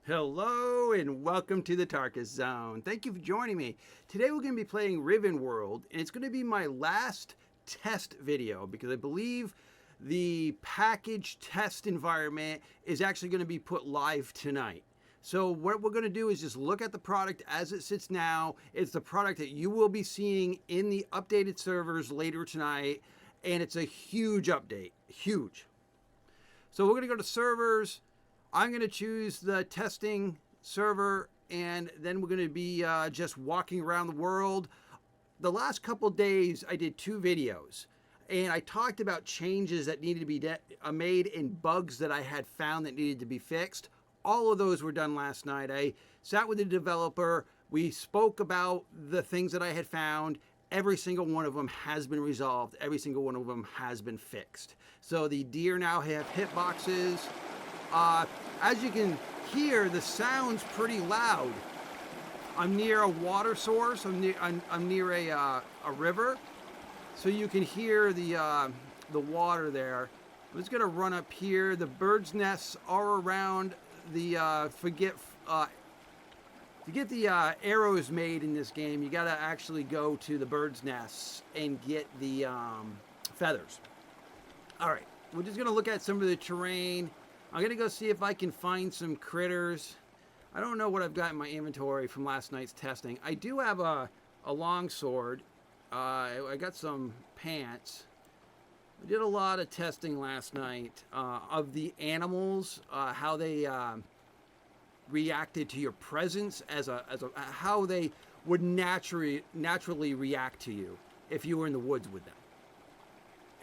Hello and welcome to the Tarkus Zone. Thank you for joining me. Today we're going to be playing RivenWorld, and it's going to be my last test video because I believe the package test environment is actually going to be put live tonight. So what we're going to do is just look at the product as it sits now. It's the product that you will be seeing in the updated servers later tonight, and it's a huge update, huge. So we're going to go to servers. I'm going to choose the testing server, and then we're going to be just walking around the world. The last couple days, I did 2 videos, and I talked about changes that needed to be made and bugs that I had found that needed to be fixed. All of those were done last night. I sat with the developer. We spoke about the things that I had found. Every single one of them has been resolved. Every single one of them has been fixed. So the deer now have hitboxes. As you can hear, the sound's pretty loud. I'm near a water source. I'm near a river, so you can hear the water there. I'm just gonna run up here. The birds' nests are around the to get the arrows made in this game. You gotta actually go to the birds' nests and get the feathers. All right, we're just gonna look at some of the terrain. I'm going to go see if I can find some critters. I don't know what I've got in my inventory from last night's testing. I do have a long sword. I got some pants. I did a lot of testing last night of the animals, how they reacted to your presence, how they would naturally react to you if you were in the woods with them.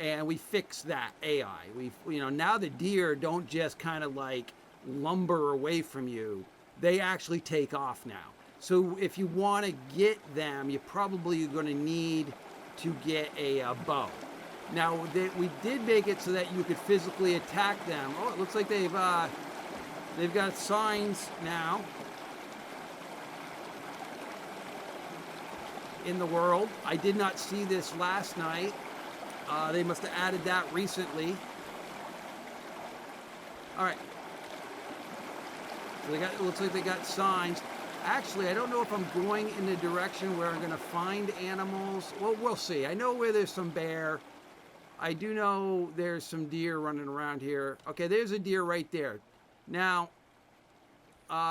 And we fixed that AI. Now the deer don't just kind of like lumber away from you. They actually take off now. So if you want to get them, you're probably going to need to get a bow. Now we did make it so that you could physically attack them. Oh, it looks like they've got signs now in the world. I did not see this last night. They must have added that recently. All right. So it looks like they got signs. Actually, I don't know if I'm going in the direction where I'm going to find animals. Well, we'll see. I know where there's some bear. I do know there's some deer running around here. Okay, there's a deer right there. Now,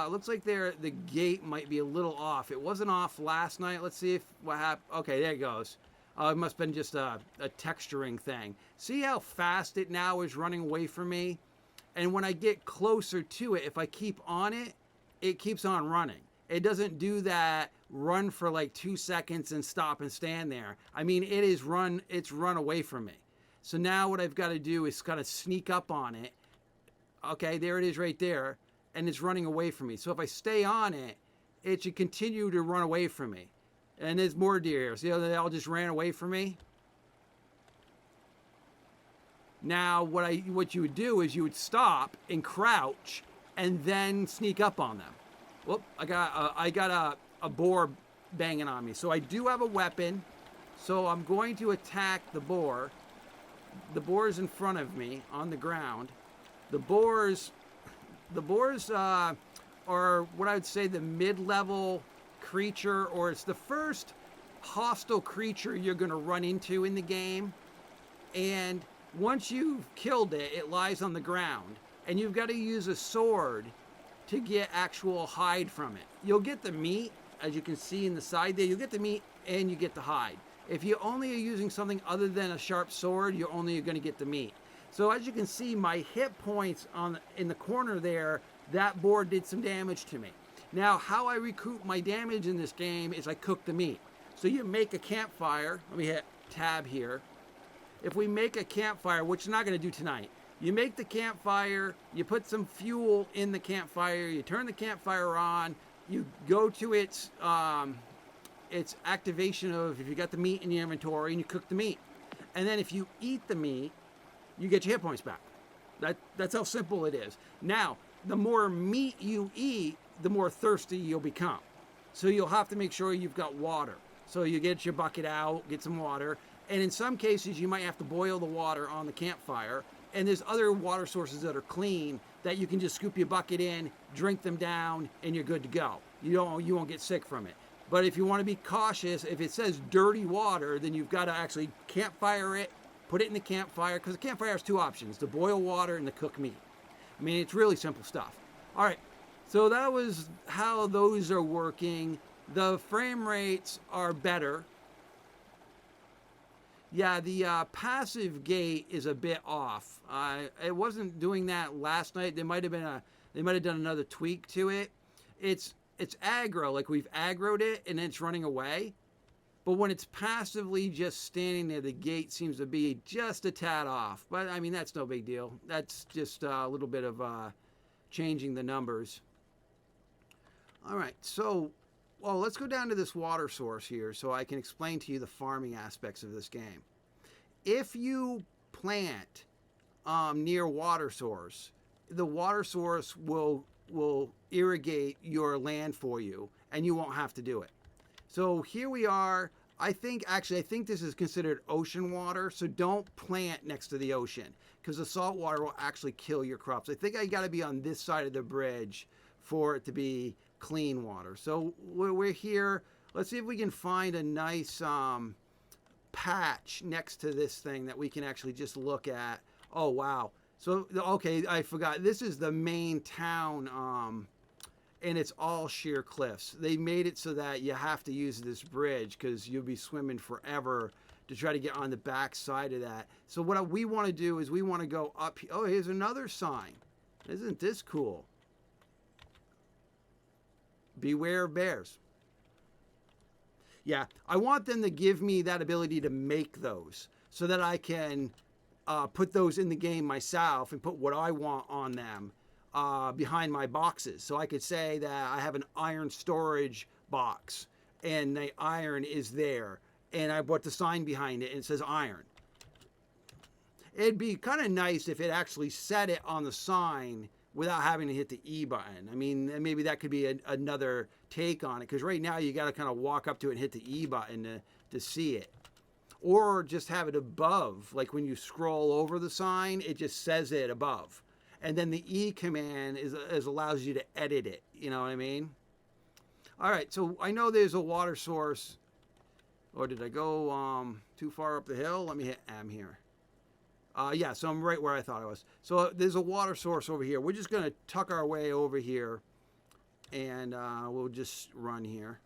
looks like the gate might be a little off. It wasn't off last night. Let's see what happened. Okay, there it goes. It must have been just a texturing thing. See how fast it now is running away from me? And when I get closer to it, if I keep on it, it keeps on running. It doesn't do that run for like 2 seconds and stop and stand there. I mean, it's run away from me. So now what I've got to do is kind of sneak up on it. Okay, there it is right there. And it's running away from me. So if I stay on it, it should continue to run away from me. And there's more deer here. See how they all just ran away from me? Now, what you would do is you would stop and crouch and then sneak up on them. Whoop, I got a boar banging on me. So I do have a weapon. So I'm going to attack the boar. The boar is in front of me on the ground. The boars are what I would say the mid-level creature, or it's the first hostile creature you're going to run into in the game. And once you've killed it, it lies on the ground, and you've got to use a sword to get actual hide from it. You'll get the meat, as you can see in the side there. You'll get the meat and you get the hide. If you only are using something other than a sharp sword, you're only going to get the meat. So as you can see, my hit points in the corner there, that boar did some damage to me. Now, how I recoup my damage in this game is I cook the meat. So you make a campfire. Let me hit tab here. If we make a campfire, which I'm not going to do tonight, you make the campfire, you put some fuel in the campfire, you turn the campfire on, you go to its activation of if you got the meat in your inventory, and you cook the meat. And then if you eat the meat, you get your hit points back. That's how simple it is. Now, the more meat you eat, the more thirsty you'll become. So you'll have to make sure you've got water. So you get your bucket out, get some water, and in some cases you might have to boil the water on the campfire, And there's other water sources that are clean that you can just scoop your bucket in, drink them down, and you're good to go. You won't get sick from it. But if you want to be cautious, if it says dirty water, then you've got to actually campfire it, put it in the campfire, because the campfire has two options, the boil water and the cook meat. I mean, it's really simple stuff. All right, so that was how those are working. The frame rates are better. Yeah, the passive gate is a bit off. It wasn't doing that last night. They might have done another tweak to it. It's aggro, like we've aggroed it and it's running away. But when it's passively just standing there, the gate seems to be just a tad off. But I mean, that's no big deal. That's just a little bit of changing the numbers. All right, so well, let's go down to this water source here so I can explain to you the farming aspects of this game. If you plant near water source, the water source will irrigate your land for you and you won't have to do it. So here we are. I think this is considered ocean water, so don't plant next to the ocean because the salt water will actually kill your crops. I think I got to be on this side of the bridge for it to be clean water. So we're here. Let's see if we can find a nice patch next to this thing that we can actually just look at. Oh, wow. So, okay, I forgot. This is the main town, and it's all sheer cliffs. They made it so that you have to use this bridge because you'll be swimming forever to try to get on the back side of that. So what we want to do is we want to go up. Oh, here's another sign. Isn't this cool? Beware of bears. Yeah, I want them to give me that ability to make those so that I can put those in the game myself and put what I want on them behind my boxes. So I could say that I have an iron storage box and the iron is there and I put the sign behind it and it says iron. It'd be kind of nice if it actually said it on the sign without having to hit the E button. I mean, maybe that could be another take on it because right now you got to kind of walk up to it and hit the E button to see it. Or just have it above, like when you scroll over the sign, it just says it above. And then the E command is allows you to edit it, you know what I mean? All right, so I know there's a water source. Or did I go too far up the hill? Let me hit M here. Yeah, so I'm right where I thought I was. So there's a water source over here. We're just going to tuck our way over here, and we'll just run here.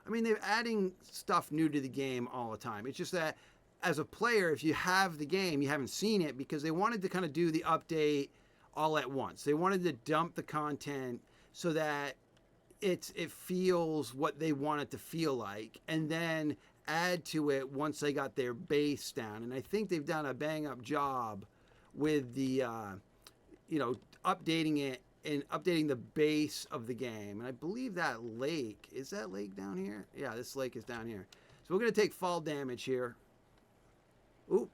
I mean, they're adding stuff new to the game all the time. It's just that as a player, if you have the game, you haven't seen it because they wanted to kind of do the update all at once. They wanted to dump the content so that it feels what they want it to feel like, and then add to it once they got their base down. And I think they've done a bang up job with the updating it and updating the base of the game. And I believe that lake, is that lake down here? Yeah, this lake is down here. So we're going to take fall damage here. Oop,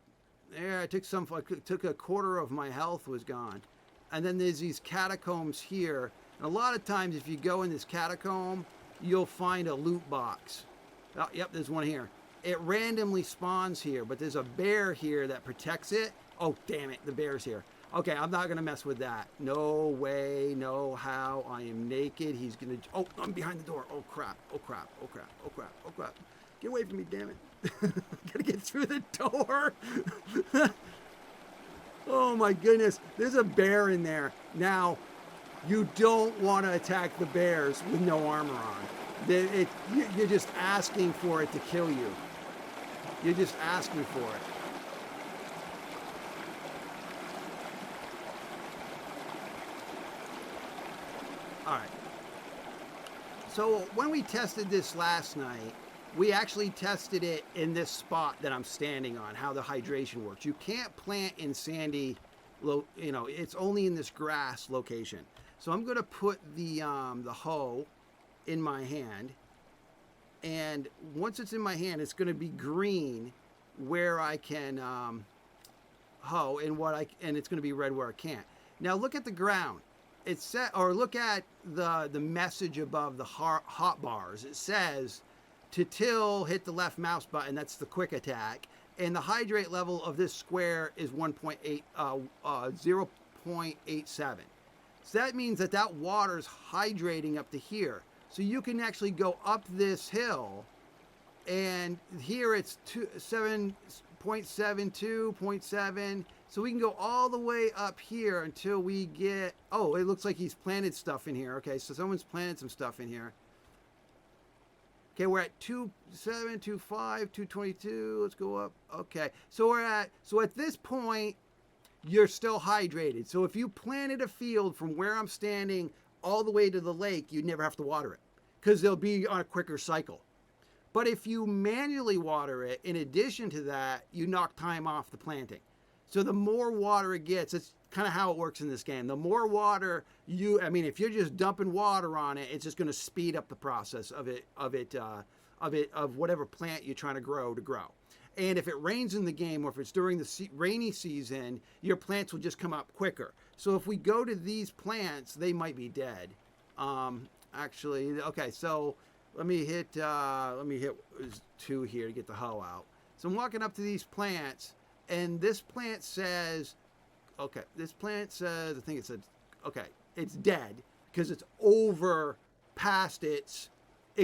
there, I took a quarter of my health was gone. And then there's these catacombs here. And a lot of times if you go in this catacomb, you'll find a loot box. Oh, yep, there's one here. It randomly spawns here, but there's a bear here that protects it. Oh, damn it, the bear's here. Okay, I'm not going to mess with that. No way, no how. I am naked. He's going to... Oh, I'm behind the door. Oh, crap. Oh, crap. Oh, crap. Oh, crap. Oh, crap. Get away from me, damn it. Got to get through the door. Oh, my goodness. There's a bear in there. Now, you don't want to attack the bears with no armor on. You're just asking for it to kill you. You're just asking for it. All right. So when we tested this last night, we actually tested it in this spot that I'm standing on, how the hydration works. You can't plant in sandy, it's only in this grass location. So I'm going to put the hoe in my hand, and once it's in my hand, it's going to be green where I can hoe, and it's going to be red where I can't. Now look at the ground. It said, or look at the message above the hot bars. It says to till, hit the left mouse button. That's the quick attack, and the hydrate level of this square is 0.87. So that means that that water is hydrating up to here. So you can actually go up this hill, and here it's 7.72, 0.7. So we can go all the way up here until we get, oh, it looks like he's planted stuff in here. Okay, so someone's planted some stuff in here. Okay, we're at 2.7, 2.5, 2.22. Let's go up. Okay, so at this point, you're still hydrated. So if you planted a field from where I'm standing all the way to the lake, you'd never have to water it because they'll be on a quicker cycle. But if you manually water it, in addition to that, you knock time off the planting. So the more water it gets, it's kind of how it works in this game. The more water if you're just dumping water on it, it's just going to speed up the process of whatever plant you're trying to grow. And if it rains in the game, or if it's during the rainy season, your plants will just come up quicker. So if we go to these plants, they might be dead. Actually, okay, so let me hit 2 here to get the hoe out. So I'm walking up to these plants, and this plant says, okay, I think it said, okay, it's dead because it's over past it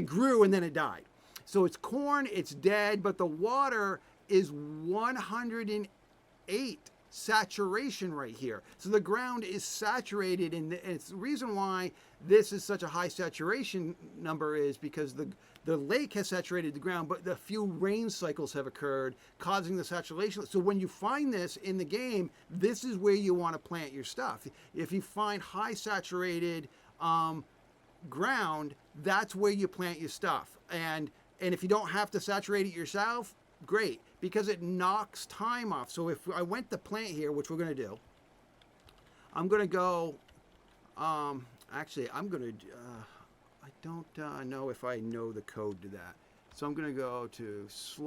grew and then it died. So it's corn, it's dead, but the water is 108 saturation right here. So the ground is saturated, and it's the reason why this is such a high saturation number is because the lake has saturated the ground, but the few rain cycles have occurred, causing the saturation. So when you find this in the game, this is where you want to plant your stuff. If you find high saturated ground, that's where you plant your stuff. And if you don't have to saturate it yourself, great, because it knocks time off. So if I went to plant here, which we're going to do, I'm going to go, actually, I'm going to, I don't know if I know the code to that. So I'm going to go to /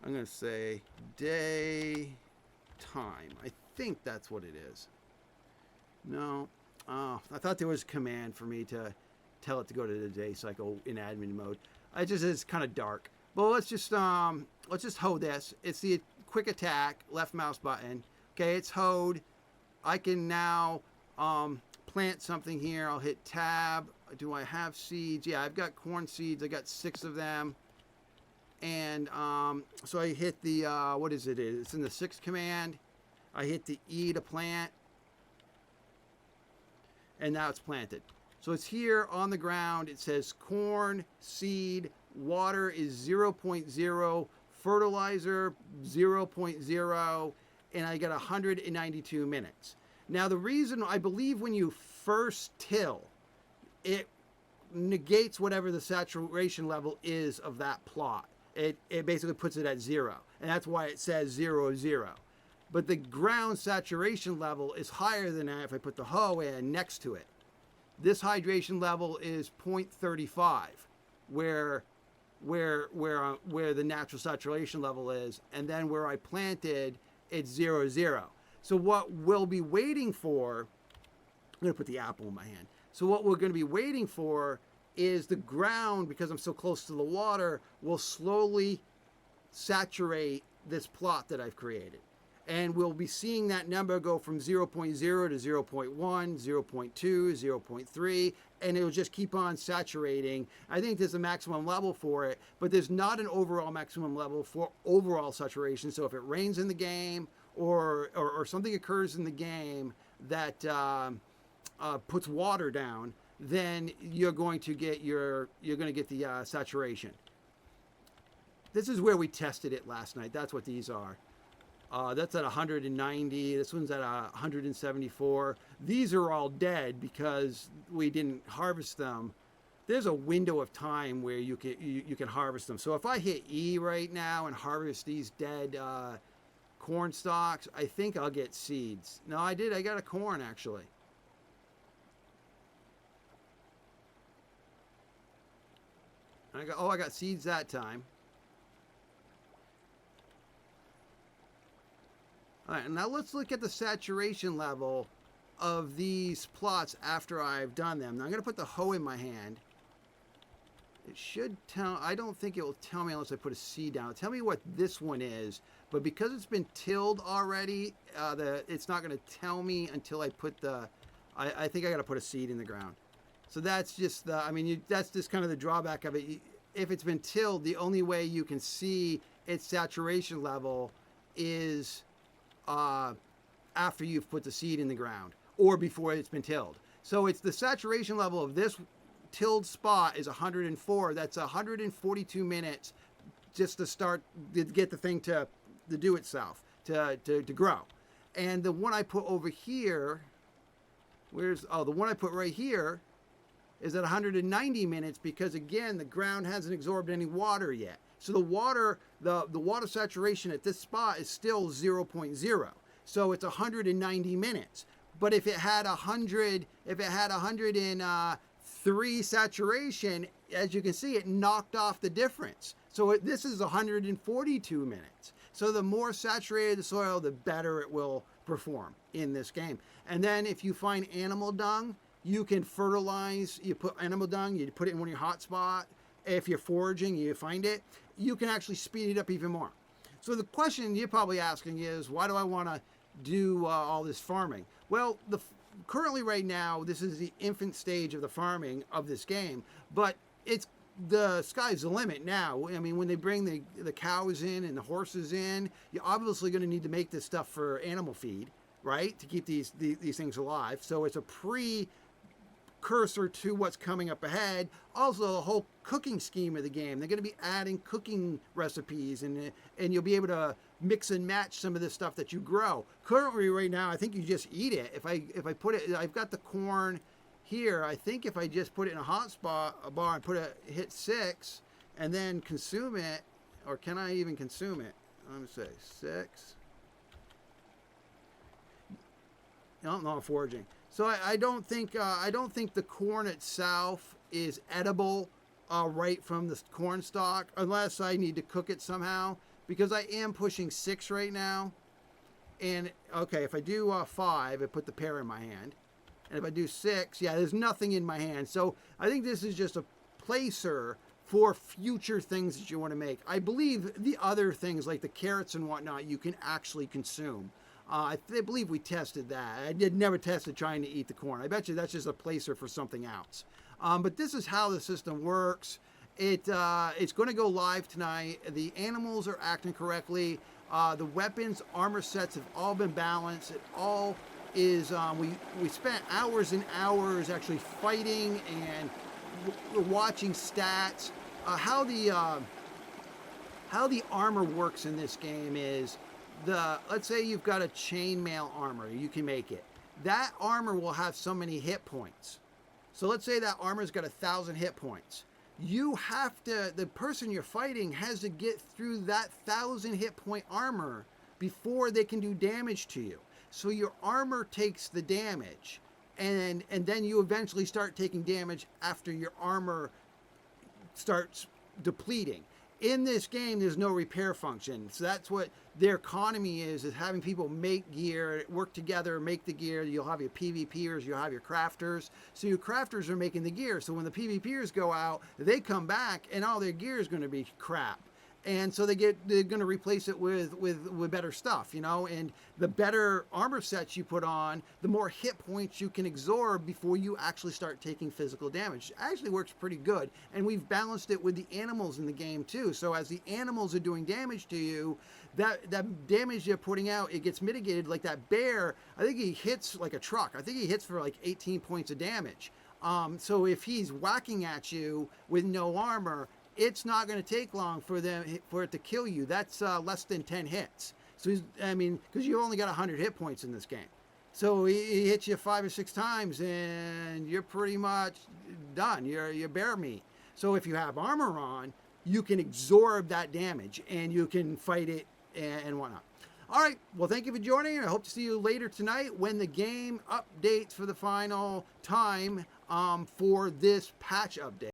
I'm going to say day time. I think that's what it is. No, I thought there was a command for me to tell it to go to the day cycle in admin mode. It's kind of dark. But let's just hoe this. It's the quick attack, left mouse button. Okay, it's hoed. I can now plant something here. I'll hit tab. Do I have seeds? Yeah, I've got corn seeds. I got 6 of them. And so I hit the, what is it? It's in the 6th command. I hit the E to plant. And now it's planted. So it's here on the ground. It says corn, seed, water is 0.0, fertilizer 0.0, and I got 192 minutes. Now the reason, I believe when you first till, it negates whatever the saturation level is of that plot. It basically puts it at 0, and that's why it says 0, 0. But the ground saturation level is higher than that if I put the hoe in next to it. This hydration level is 0.35, where the natural saturation level is, and then where I planted, it's 0, 0. So what we'll be waiting for, I'm going to put the apple in my hand. So what we're going to be waiting for is the ground, because I'm so close to the water, will slowly saturate this plot that I've created. And we'll be seeing that number go from 0.0 to 0.1, 0.2, 0.3, and it'll just keep on saturating. I think there's a maximum level for it, but there's not an overall maximum level for overall saturation. So if it rains in the game or something occurs in the game that puts water down, then you're going to get the saturation. This is where we tested it last night. That's what these are. That's at 190. This one's at 174. These are all dead because we didn't harvest them. There's a window of time where you can harvest them. So if I hit E right now and harvest these dead corn stalks, I think I'll get seeds. No, I did. I got a corn actually. I got seeds that time. All right, now let's look at the saturation level of these plots after I've done them. Now I'm going to put the hoe in my hand. It should tell, I don't think it will tell me unless I put a seed down. It'll tell me what this one is, but because it's been tilled already, it's not going to tell me until I put I think I got to put a seed in the ground. So that's just that's just kind of the drawback of it. If it's been tilled, the only way you can see its saturation level is after you've put the seed in the ground or before it's been tilled. So it's the saturation level of this tilled spot is 104. That's 142 minutes just to start to get the thing to do itself, to grow. And the one I put over here, the one I put right here is at 190 minutes because again, the ground hasn't absorbed any water yet. So the water saturation at this spot is still 0.0. So it's 190 minutes. But if it had 103 saturation, as you can see, it knocked off the difference. So this is 142 minutes. So the more saturated the soil, the better it will perform in this game. And then if you find animal dung, you can fertilize. You put animal dung, you put it in one of your hot spots. If you're foraging, you find it, you can actually speed it up even more. So the question you're probably asking is, why do I want to do all this farming? Well, currently right now, this is the infant stage of the farming of this game, but the sky's the limit now. I mean, when they bring the cows in and the horses in, you're obviously going to need to make this stuff for animal feed, right? To keep these things alive. So it's a precursor to what's coming up ahead. Also, the whole cooking scheme of the game. They're going to be adding cooking recipes, and you'll be able to mix and match some of the stuff that you grow. Currently, right now, I think you just eat it. If I put it, I've got the corn here. I think if I just put it in a bar and hit 6 and then consume it, or can I even consume it? Let me say 6. No, I'm foraging. So I don't think the corn itself is edible right from the corn stalk, unless I need to cook it somehow, because I am pushing 6 right now. And okay, if I do 5, I put the pear in my hand. And if I do 6, yeah, there's nothing in my hand. So I think this is just a placer for future things that you want to make. I believe the other things like the carrots and whatnot you can actually consume. I believe we tested that. I never tested trying to eat the corn. I bet you that's just a placer for something else. But this is how the system works. It's going to go live tonight. The animals are acting correctly. The weapons, armor sets have all been balanced. It all is, we spent hours and hours actually fighting and watching stats. How the armor works in this game is, let's say you've got a chainmail armor, you can make it. That armor will have so many hit points. So let's say that armor's got 1,000 hit points. The person you're fighting has to get through that 1,000 hit point armor before they can do damage to you. So your armor takes the damage, and then you eventually start taking damage after your armor starts depleting. In this game, there's no repair function. So that's what their economy is having people make gear, work together, make the gear. You'll have your PvPers, you'll have your crafters. So your crafters are making the gear. So when the PvPers go out, they come back and all their gear is going to be crap. And so they're going to replace it with better stuff, you know, and the better armor sets you put on, the more hit points you can absorb before you actually start taking physical damage. It actually works pretty good. And we've balanced it with the animals in the game too. So as the animals are doing damage to you, that damage you're putting out, it gets mitigated. Like that bear, I think he hits like a truck. I think he hits for like 18 points of damage. So if he's whacking at you with no armor, it's not going to take long for it to kill you. That's less than 10 hits. So because you only got 100 hit points in this game. So he hits you 5 or 6 times and you're pretty much done. You're bear meat. So if you have armor on, you can absorb that damage and you can fight it and whatnot. All right. Well, thank you for joining. I hope to see you later tonight when the game updates for the final time for this patch update.